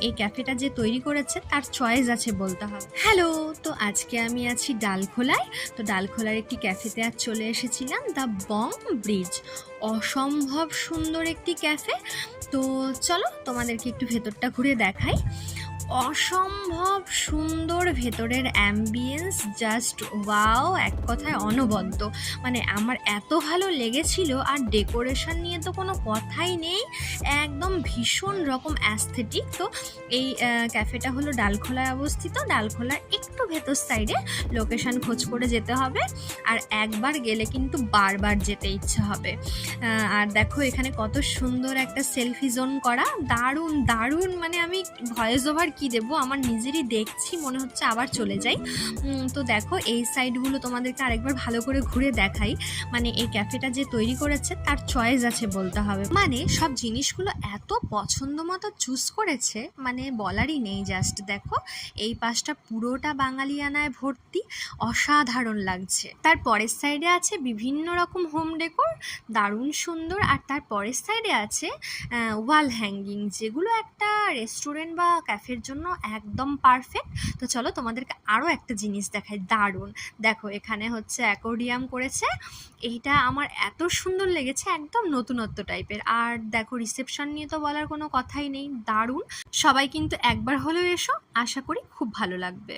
এই ক্যাফেটা যে তৈরি করেছে তার চয়েস আছে বলতে হবে। হ্যালো, তো আজকে আমি আছি ডালখোলায়। তো ডালখোলার একটি ক্যাফেতে আজ চলে এসেছিলাম, দ্য বং ব্রিজ। অসম্ভব সুন্দর একটি ক্যাফে। তো চলো তোমাদেরকে একটু ভেতরটা ঘুরে দেখাই। অসম্ভব সুন্দর ভেতরের অ্যাম্বিয়েন্স, জাস্ট ওয়াও, এক কথায় অনবদ্য। মানে আমার এত ভালো লেগেছিল। আর ডেকোরেশন নিয়ে তো কোনো কথাই নেই, একদম ভীষণ রকম অ্যাস্থেটিক। তো এই ক্যাফেটা হলো ডালখোলায় অবস্থিত। ডালখোলার একটু ভেতর সাইডে, লোকেশন খোঁজ করে যেতে হবে। আর একবার গেলে কিন্তু বারবার যেতে ইচ্ছে হবে। আর দেখো এখানে কত সুন্দর একটা সেলফি জোন করা, দারুণ দারুণ। মানে আমি ভয়েস ওভার কি দেবো, আমার নিজেরই দেখছি মনে হচ্ছে আবার চলে যাই। তো দেখো এই সাইডগুলো তোমাদেরকে আরেকবার ভালো করে ঘুরে দেখাই। মানে এই ক্যাফেটা যে তৈরি করেছে তার চয়েস আছে বলতে হবে। মানে সব জিনিসগুলো এত পছন্দ মতো চুজ করেছে, মানে বলারই নেই। জাস্ট দেখো এই পাশটা পুরোটা বাঙালিয়ানায় ভর্তি, অসাধারণ লাগছে। তার পরের সাইডে আছে বিভিন্ন রকম হোম ডেকোর, দারুণ সুন্দর। আর তার পরের সাইডে আছে ওয়াল হ্যাঙ্গিং, যেগুলো একটা রেস্টুরেন্ট বা ক্যাফের জন্য একদম পারফেক্ট। তো চলো তোমাদেরকে আরও একটা জিনিস দেখাই, দারুণ। দেখো এখানে হচ্ছে অ্যাকোয়ারিয়াম করেছে, এইটা আমার এত সুন্দর লেগেছে, একদম নতুনত্ব টাইপের। আর দেখো রিসেপশন নিয়ে তো বলার কোনো কথাই নেই, দারুণ। সবাই কিন্তু একবার হলেও এসো, আশা করি খুব ভালো লাগবে।